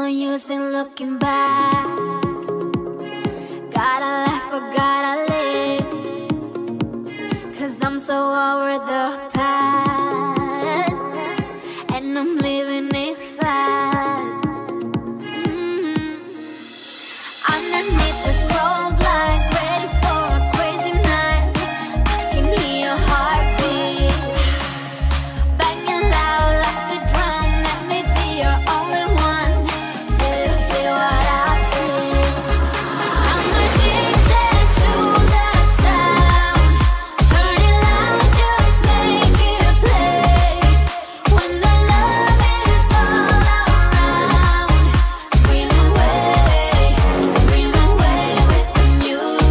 no use in looking back. Gotta laugh or gotta live, 'cause I'm so over the past, and I'm living it fast. Underneath the strobe lights, ready for a crazy night. I can hear your heartbeat banging loud like a drum. Let me be your only one. Do you feel what I feel? I'm addicted to that sound. Turn it loud, just make it play. When the love is all around, dream away with the music.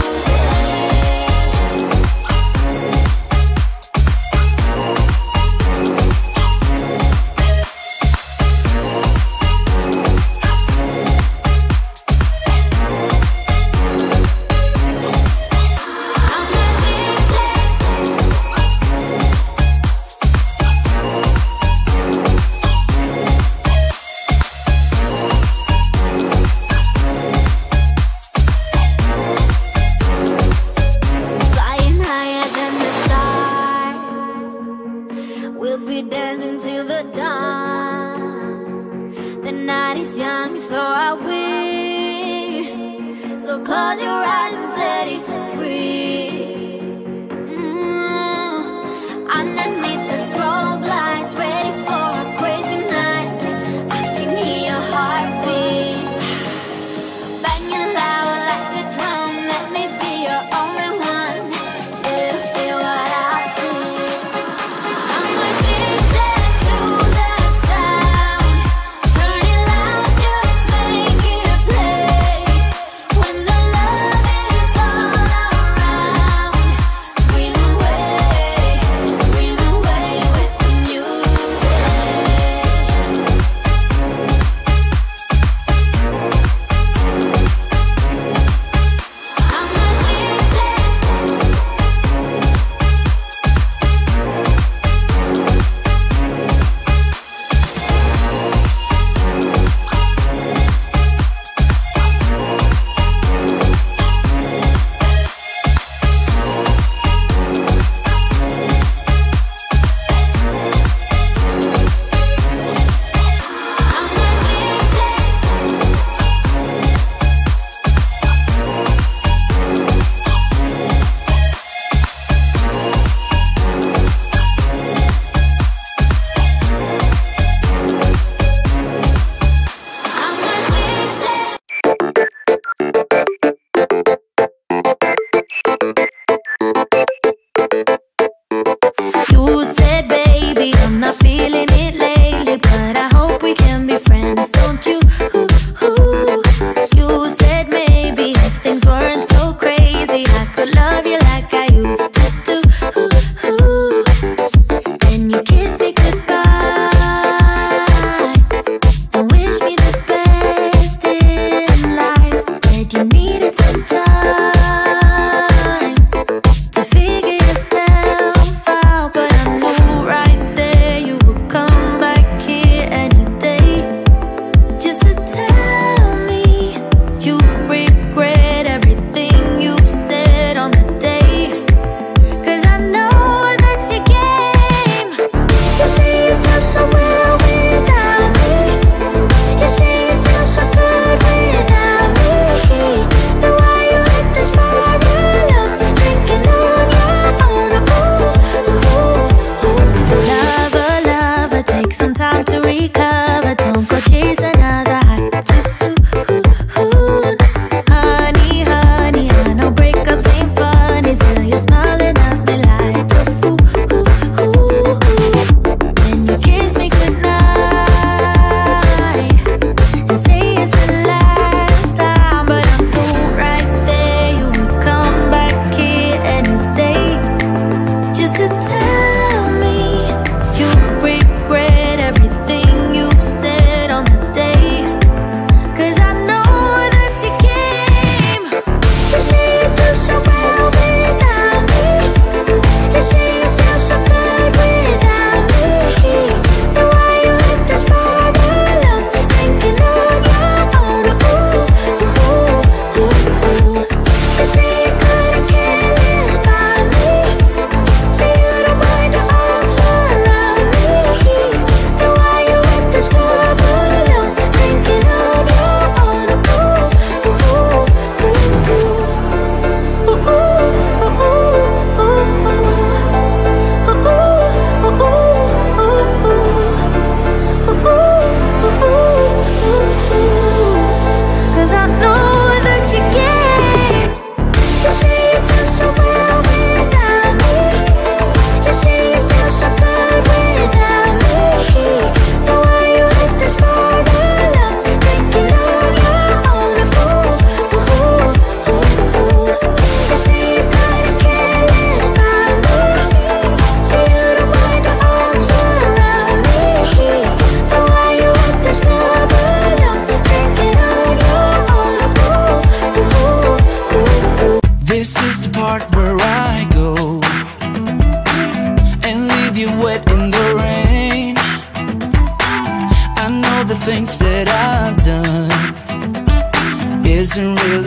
Flying higher than the stars, we'll be dancing till the dawn. The night is young, so are we. So close your eyes and set it free. Underneath the strobe lights, ready for a crazy night. I can hear your heartbeat banging loud like a drum. Let me be your only one. Do you feel what I feel? I'm addicted to that sound. Turn it loud, just make it play. When the love is all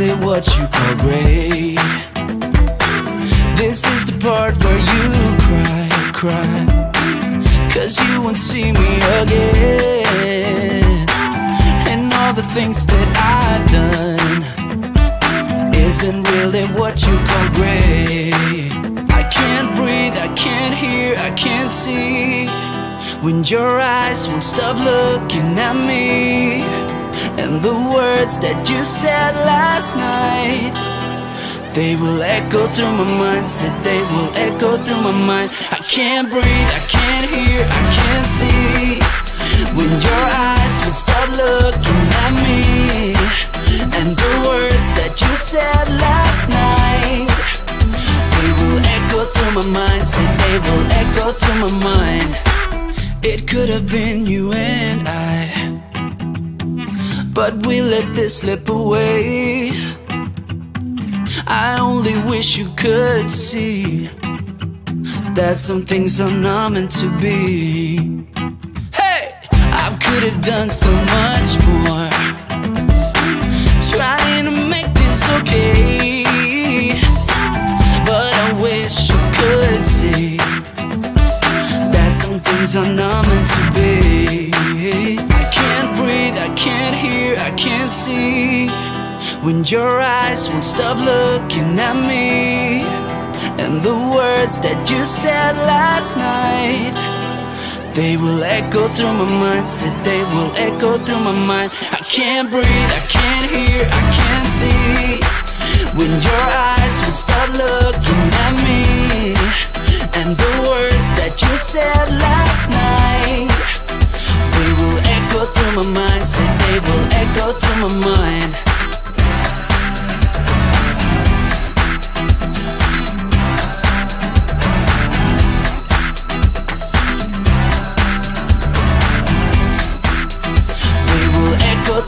really what you call great. This is the part where you cry, 'cause you won't see me again. And all the things that I've done isn't really what you call great. I can't breathe, I can't hear, I can't see when your eyes won't stop looking at me. And the words that you said last night, they will echo through my mind. Said they will echo through my mind. I can't breathe, I can't hear, I can't see when your eyes will stop looking at me. And the words that you said last night, they will echo through my mind. Said they will echo through my mind. It could have been you and I, but we let this slip away. I only wish you could see that some things are not meant to be. Hey, I could have done so much more, trying to make this okay, but I wish you could see that some things are not meant to be. I can't breathe, I can't hear, I can't see when your eyes won't stop looking at me. And the words that you said last night, they will echo through my mind. Said they will echo through my mind. I can't breathe, I can't hear, I can't see when your eyes would stop looking at me. And the words that you said last night, they will echo through my mind. Said they will echo through my mind.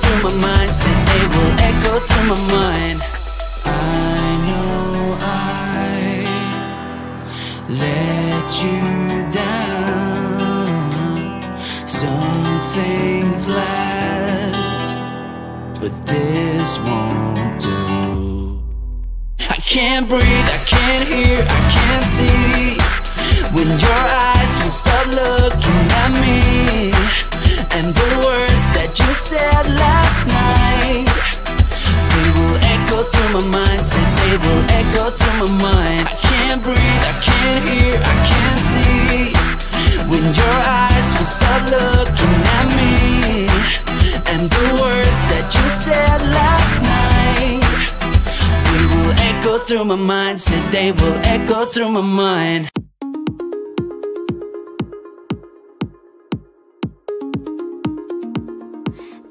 Through my mind, said they will echo through my mind. I know I let you down. Some things last, but this won't do. I can't breathe, I can't hear, I can't see when your eyes would stop looking at me. And the words that you said last night, they will echo through my mind. Said they will echo through my mind. I can't breathe, I can't hear, I can't see when your eyes would stop looking at me. And the words that you said last night, they will echo through my mind. Said they will echo through my mind.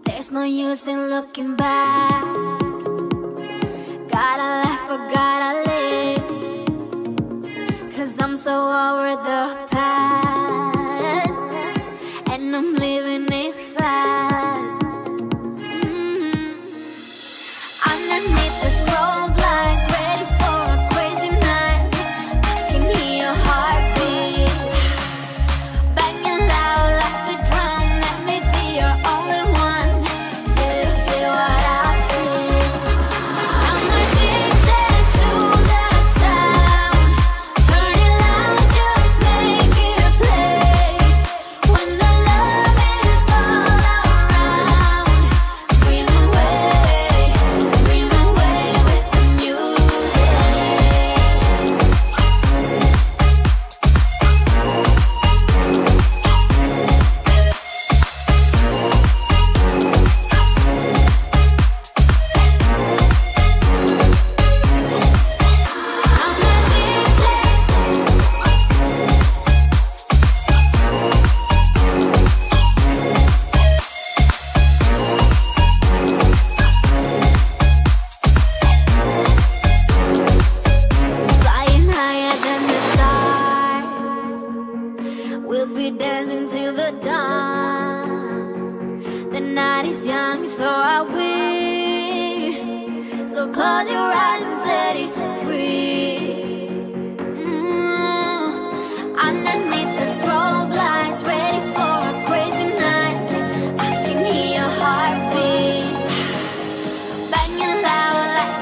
There's no use in looking back. Gotta laugh or gotta live, 'cause I'm so over the past, and I'm living it fast. Underneath the strobe lights, ready for a crazy night. I can hear your heartbeat banging loud like a drum. Let me be your only one. Feel what I feel. I'm addicted to the sound. Turn it loud, just make it play. When the love is all around, dream away with the music. Flying higher than the stars, we'll be dancing till the dawn. The night is young, so are we. So close your eyes and set it free. Underneath the strobe lights, ready for a crazy night. I can hear your heartbeat banging loud like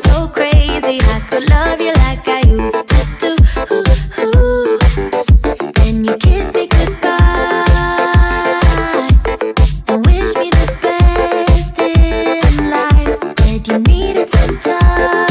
so crazy. I could love you like I used to do. Then you kiss me goodbye and wish me the best in life. Said you needed some time.